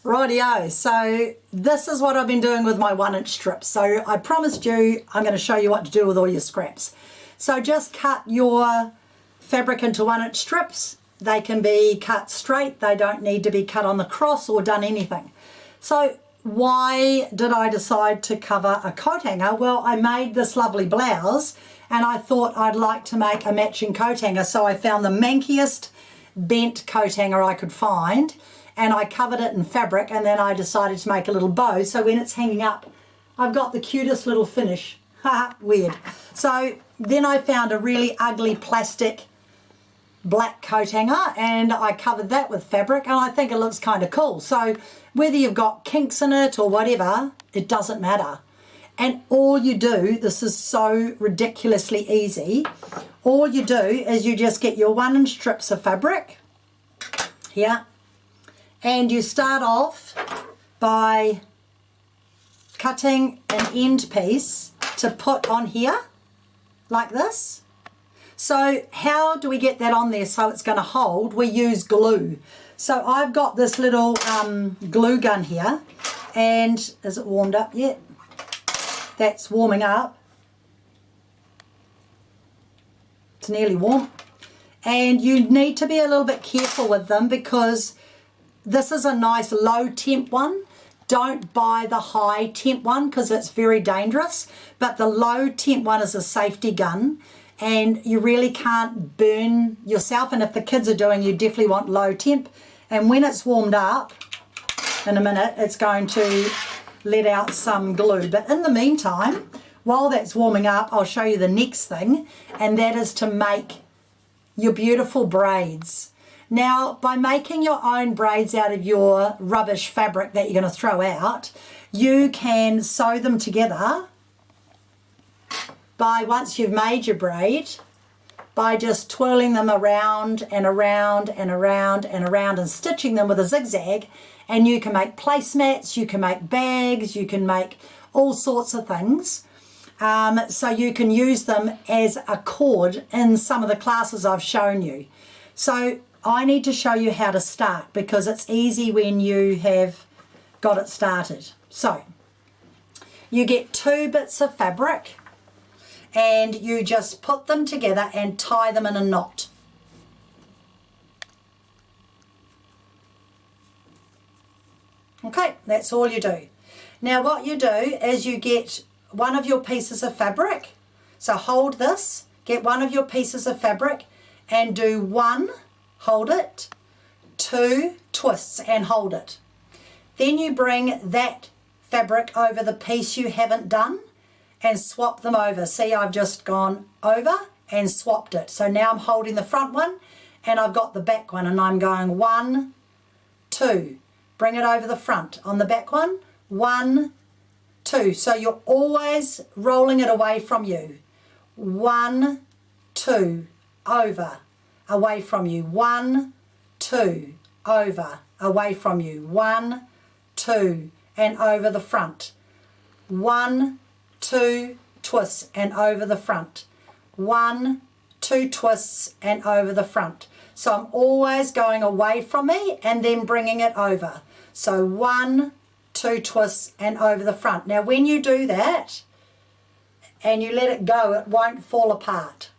Rightio, so this is what I've been doing with my 1-inch strips. So I promised you I'm going to show you what to do with all your scraps. So just cut your fabric into 1-inch strips. They can be cut straight, they don't need to be cut on the cross or done anything. So why did I decide to cover a coat hanger? Well, I made this lovely blouse and I thought I'd like to make a matching coat hanger. So I found the mankiest bent coat hanger I could find and I covered it in fabric, and then I decided to make a little bow so when it's hanging up I've got the cutest little finish. Haha, weird. So then I found a really ugly plastic black coat hanger and I covered that with fabric, and I think it looks kind of cool. So whether you've got kinks in it or whatever, it doesn't matter. And all you do, this is so ridiculously easy, all you do is you just get your 1-inch strips of fabric here, and you start off by cutting an end piece to put on here like this. So how do we get that on there so it's going to hold? We use glue. So I've got this little glue gun here, and is it warmed up yet? That's warming up. It's nearly warm. And you need to be a little bit careful with them because this is a nice low temp one. Don't buy the high temp one because it's very dangerous, but the low temp one is a safety gun and you really can't burn yourself, and if the kids are doing, you definitely want low temp. And when it's warmed up in a minute, it's going to let out some glue. But in the meantime, while that's warming up, I'll show you the next thing, and that is to make your beautiful braids. Now, by making your own braids out of your rubbish fabric that you're going to throw out, you can sew them together by, once you've made your braid, by just twirling them around and around and around and around and stitching them with a zigzag, and you can make placemats, you can make bags, you can make all sorts of things. So you can use them as a cord in some of the classes I've shown you. So I need to show you how to start because it's easy when you have got it started. So you get 2 bits of fabric and you just put them together and tie them in a knot. Okay, that's all you do. Now what you do is you get one of your pieces of fabric. So hold this, get one of your pieces of fabric and do 1, hold it, 2 twists and hold it. Then you bring that fabric over the piece you haven't done and swap them over. See, I've just gone over and swapped it. So now I'm holding the front one and I've got the back one and I'm going 1, 2. Bring it over the front. On the back one, 1, 2. So you're always rolling it away from you. 1, 2, over, away from you. 1, 2, over, away from you. 1, 2, and over the front. 1, 2, twists and over the front. 1, 2 twists and over the front. So I'm always going away from me and then bringing it over. So 1, 2 twists and over the front. Now when you do that and you let it go, it won't fall apart.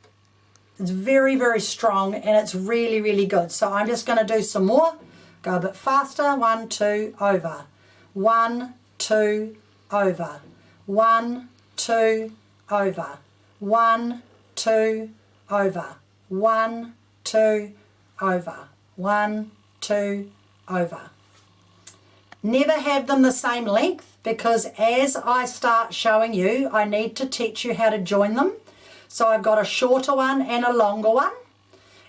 It's very, very strong and it's really, really good. So I'm just going to do some more. Go a bit faster. 1, 2, over. 1, 2, over. 1, 2, over. 1, 2, over. 1, 2, over. 1, 2, over. Never have them the same length because as I start showing you, I need to teach you how to join them. So I've got a shorter one and a longer one,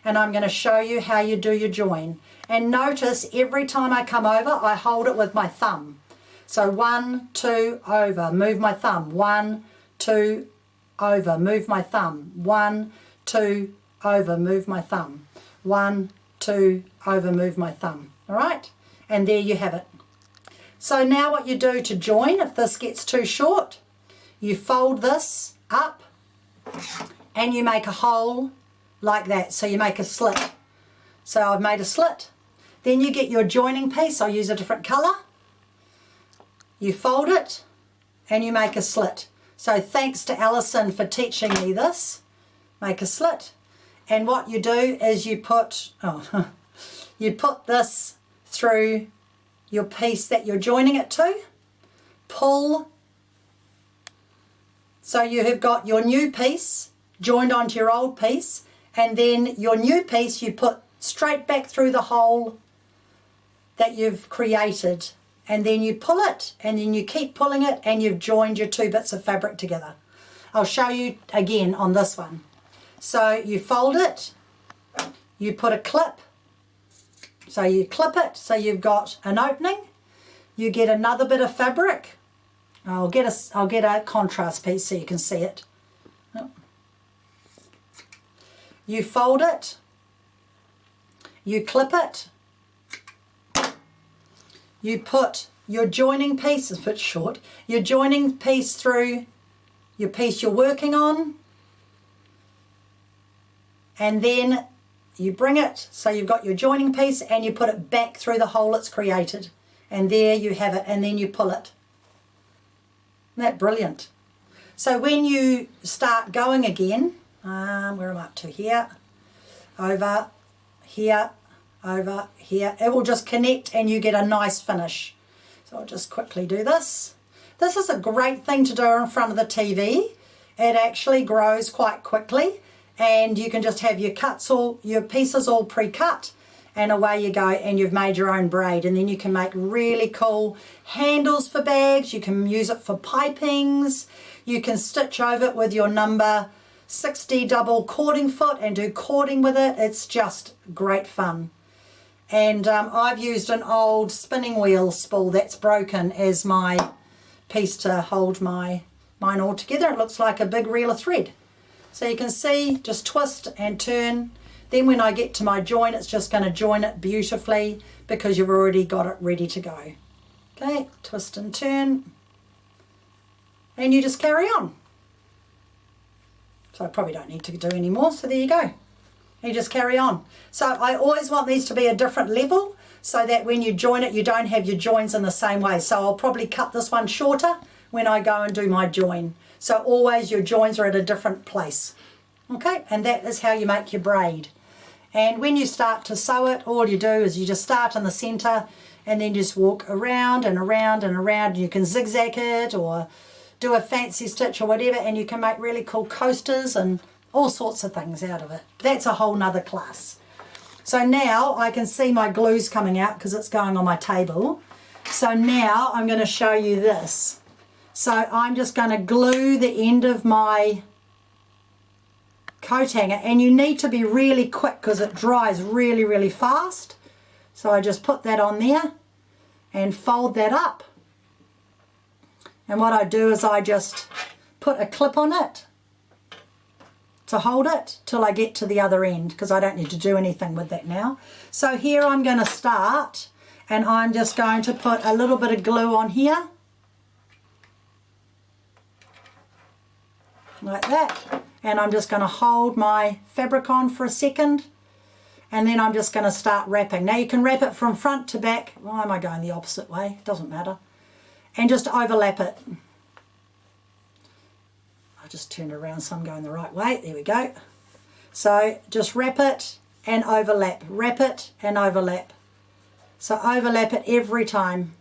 and I'm going to show you how you do your join. And notice every time I come over, I hold it with my thumb. So 1, 2, over, move my thumb. 1, 2, over, move my thumb. 1, 2, over, move my thumb. 1, 2, over, move my thumb. All right? And there you have it. So now what you do to join, if this gets too short, you fold this up and you make a hole like that. So you make a slit. So I've made a slit. Then you get your joining piece. I'll use a different colour. You fold it and you make a slit. So thanks to Alison for teaching me this. Make a slit. And what you do is you put, you put this through your piece that you're joining it to. Pull. So you have got your new piece joined onto your old piece, and then your new piece you put straight back through the hole that you've created, and then you pull it, and then you keep pulling it, and you've joined your two bits of fabric together. I'll show you again on this one. So you fold it, you put a clip, so you clip it so you've got an opening, you get another bit of fabric. I'll get a contrast piece so you can see it. You fold it, you clip it, you put your joining piece, it's a bit short, your joining piece through your piece you're working on, and then you bring it so you've got your joining piece and you put it back through the hole it's created, and there you have it, and then you pull it. Isn't that brilliant? So when you start going again, where am I up to here? Over here, over here. It will just connect and you get a nice finish. So I'll just quickly do this. This is a great thing to do in front of the TV. It actually grows quite quickly, and you can just have your cuts all, your pieces all pre-cut, and away you go, and you've made your own braid. And then you can make really cool handles for bags. You can use it for pipings. You can stitch over it with your number 60 double cording foot and do cording with it. It's just great fun. And I've used an old spinning wheel spool that's broken as my piece to hold mine all together. It looks like a big reel of thread. So you can see, just twist and turn. Then when I get to my join, it's just going to join it beautifully because you've already got it ready to go. Okay, twist and turn. And you just carry on. So I probably don't need to do any more, so there you go. You just carry on. So I always want these to be a different level so that when you join it, you don't have your joins in the same way. So I'll probably cut this one shorter when I go and do my join. So always your joins are at a different place. Okay, and that is how you make your braid. And when you start to sew it, all you do is you just start in the center and then just walk around and around and around. You can zigzag it or do a fancy stitch or whatever, and you can make really cool coasters and all sorts of things out of it. That's a whole nother class. So now I can see my glue's coming out because it's going on my table. So now I'm going to show you this. So I'm just going to glue the end of my coat hanger, and you need to be really quick because it dries really, really fast. So I just put that on there and fold that up. And what I do is I just put a clip on it to hold it till I get to the other end, because I don't need to do anything with that now. So here I'm going to start, and I'm just going to put a little bit of glue on here. Like that. And I'm just going to hold my fabric on for a second, and then I'm just going to start wrapping. Now you can wrap it from front to back. Why am I going the opposite way? It doesn't matter. And just overlap it. I just turned around so I'm going the right way. There we go. So just wrap it and overlap. Wrap it and overlap. So overlap it every time.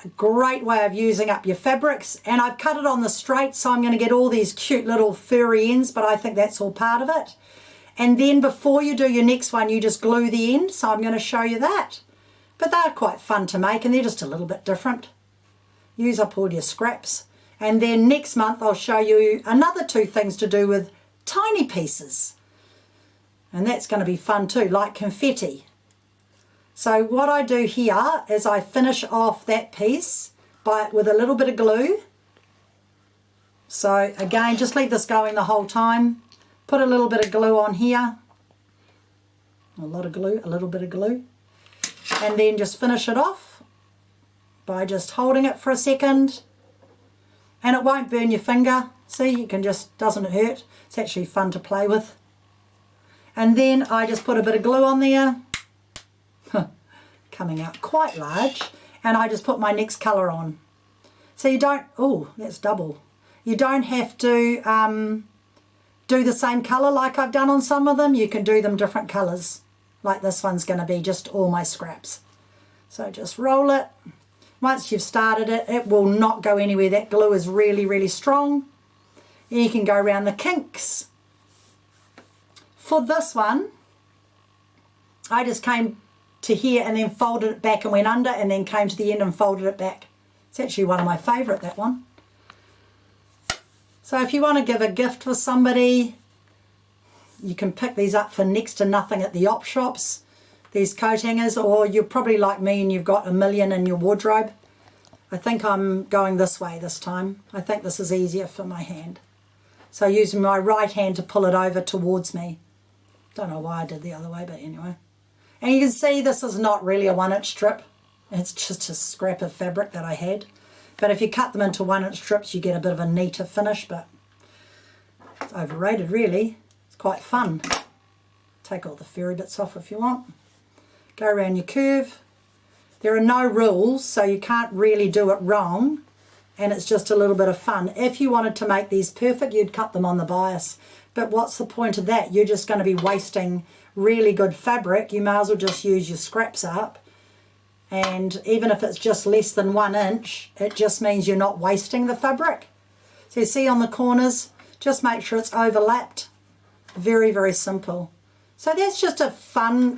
A great way of using up your fabrics. And I've cut it on the straight, so I'm going to get all these cute little furry ends, but I think that's all part of it. And then before you do your next one, you just glue the end. So I'm going to show you that. But they're quite fun to make, and they're just a little bit different. Use up all your scraps. And then next month I'll show you another 2 things to do with tiny pieces. And that's going to be fun too, like confetti. So what I do here is I finish off that piece with a little bit of glue. So again, just leave this going the whole time. Put a little bit of glue on here. A lot of glue, a little bit of glue. And then just finish it off by just holding it for a second. And it won't burn your finger. See, you can just, doesn't hurt. It's actually fun to play with. And then I just put a bit of glue on there. Coming out quite large. and I just put my next colour on. So you don't, oh, that's double. You don't have to do the same colour like I've done on some of them. You can do them different colours. Like this one's going to be just all my scraps. So just roll it. Once you've started it, it will not go anywhere. That glue is really, really strong. You can go around the kinks. For this one, I just came to here and then folded it back and went under, and then came to the end and folded it back. It's actually one of my favourite, that one. So if you want to give a gift for somebody, you can pick these up for next to nothing at the op shops, these coat hangers, or you're probably like me and you've got a million in your wardrobe. I think I'm going this way this time. I think this is easier for my hand. So using my right hand to pull it over towards me. Don't know why I did the other way, but anyway. And you can see this is not really a 1-inch strip. It's just a scrap of fabric that I had. But if you cut them into 1-inch strips, you get a bit of a neater finish, but it's overrated really. It's quite fun. Take all the fairy bits off if you want. Go around your curve. There are no rules, so you can't really do it wrong, and it's just a little bit of fun. If you wanted to make these perfect, you'd cut them on the bias. But what's the point of that? You're just going to be wasting really good fabric. You may as well just use your scraps up. And even if it's just less than 1 inch, it just means you're not wasting the fabric. So you see on the corners, just make sure it's overlapped. Very, very simple. So that's just a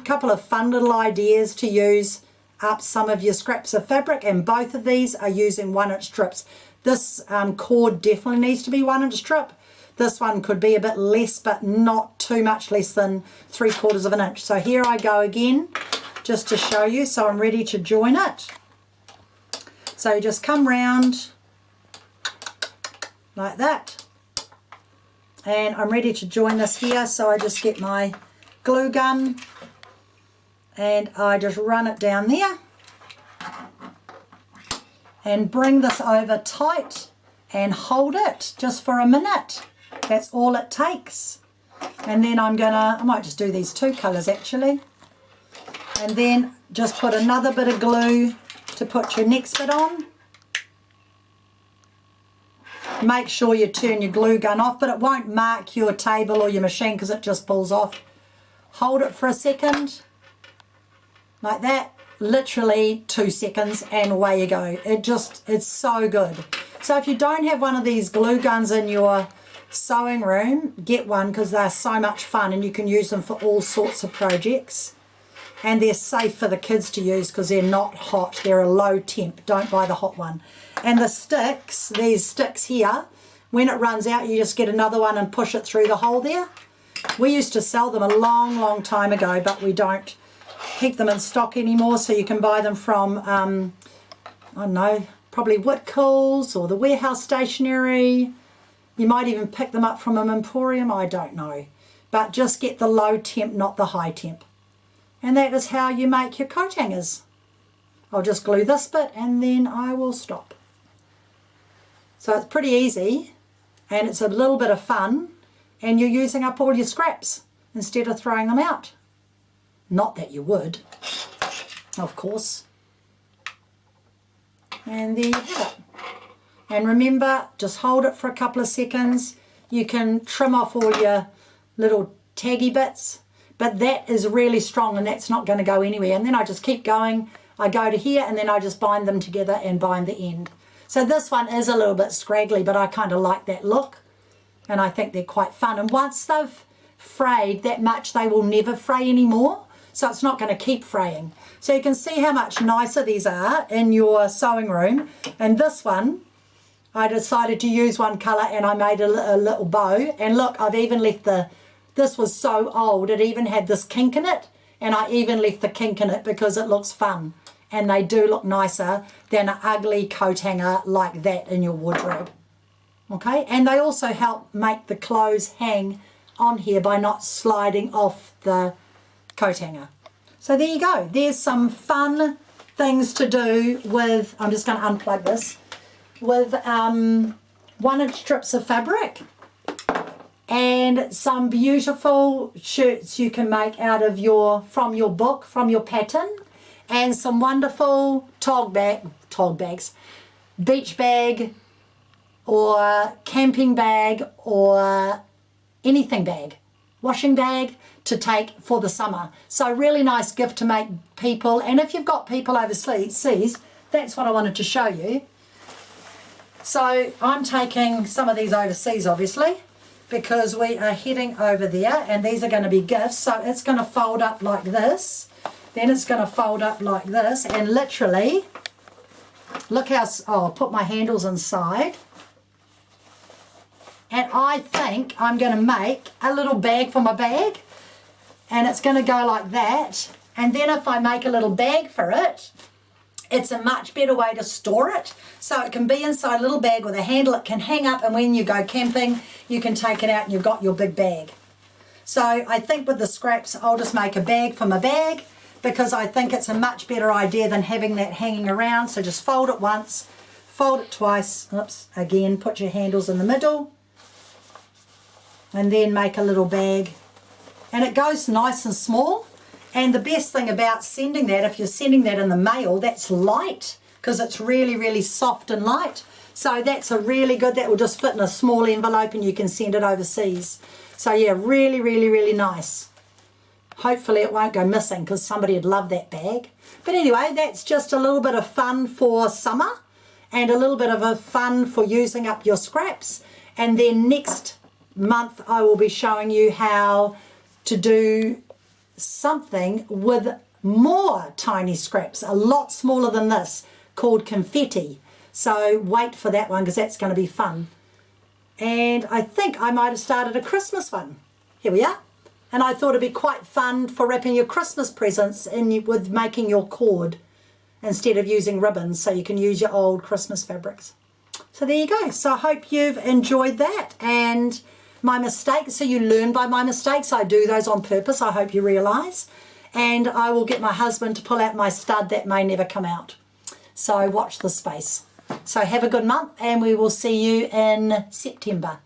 couple of fun little ideas to use up some of your scraps of fabric, and both of these are using 1-inch strips. This cord definitely needs to be 1-inch strip. This one could be a bit less, but not too much less than 3/4 of an inch. So here I go again, just to show you. So I'm ready to join it. So you just come round like that, and I'm ready to join this here. So I just get my glue gun and I just run it down there and bring this over tight and hold it just for a minute. That's all it takes. And then I might just do these 2 colours actually. And then just put another bit of glue to put your next bit on. Make sure you turn your glue gun off, but it won't mark your table or your machine because it just pulls off. Hold it for a second, like that, literally 2 seconds, and away you go. It's so good. So if you don't have one of these glue guns in your sewing room, get one, because they're so much fun and you can use them for all sorts of projects. And they're safe for the kids to use because they're not hot. They're a low temp. Don't buy the hot one. And the sticks, these sticks here, when it runs out, you just get another one and push it through the hole there. We used to sell them a long, long time ago, but we don't keep them in stock anymore. So you can buy them from, I don't know, probably Whitcoulls or the Warehouse Stationery. You might even pick them up from an emporium, I don't know. But just get the low temp, not the high temp. And that is how you make your coat hangers. I'll just glue this bit and then I will stop. So it's pretty easy and it's a little bit of fun, and you're using up all your scraps instead of throwing them out. Not that you would, of course. And there you have it. And remember, just hold it for a couple of seconds. You can trim off all your little taggy bits, but that is really strong and that's not going to go anywhere. And then I just keep going. I go to here and then I just bind them together and bind the end. So this one is a little bit scraggly, but I kind of like that look and I think they're quite fun. And once they've frayed that much, they will never fray anymore. So it's not going to keep fraying. So you can see how much nicer these are in your sewing room. And this one, I decided to use one colour and I made a little bow. And look, I've even left this was so old, it even had this kink in it. And I even left the kink in it because it looks fun. And they do look nicer than an ugly coat hanger like that in your wardrobe. Okay, and they also help make the clothes hang on here by not sliding off the coat hanger. So there you go. There's some fun things to do with, I'm just going to unplug this, with 1-inch strips of fabric and some beautiful shirts you can make out of from your book, from your pattern. and some wonderful tog bags, beach bag or camping bag or anything bag, washing bag to take for the summer. So really nice gift to make people, and if you've got people overseas, that's what I wanted to show you. So I'm taking some of these overseas obviously because we are heading over there, and these are going to be gifts. So it's going to fold up like this, then it's going to fold up like this, and literally look how, I'll put my handles inside. And I think I'm going to make a little bag for my bag, and it's going to go like that. And then if I make a little bag for it, it's a much better way to store it. So it can be inside a little bag with a handle. It can hang up, and when you go camping, you can take it out and you've got your big bag. So I think with the scraps, I'll just make a bag for my bag because I think it's a much better idea than having that hanging around. So just fold it once, fold it twice. Oops, again, put your handles in the middle, and then make a little bag, and it goes nice and small. And the best thing about sending that, if you're sending that in the mail, that's light because it's really, really soft and light. So that's a really good, that will just fit in a small envelope and you can send it overseas. So yeah, really, really, really nice. Hopefully it won't go missing because somebody would love that bag. But anyway, that's just a little bit of fun for summer and a little bit of a fun for using up your scraps. And then next month I will be showing you how to do something with more tiny scraps, a lot smaller than this, called confetti. So wait for that one because that's going to be fun. And I think I might have started a Christmas one. Here we are. And I thought it'd be quite fun for wrapping your Christmas presents in with making your cord instead of using ribbons, so you can use your old Christmas fabrics. So there you go. So I hope you've enjoyed that and my mistakes. So you learn by my mistakes. I do those on purpose, I hope you realise. And I will get my husband to pull out my stud that may never come out. So watch this space. So have a good month, and we will see you in September.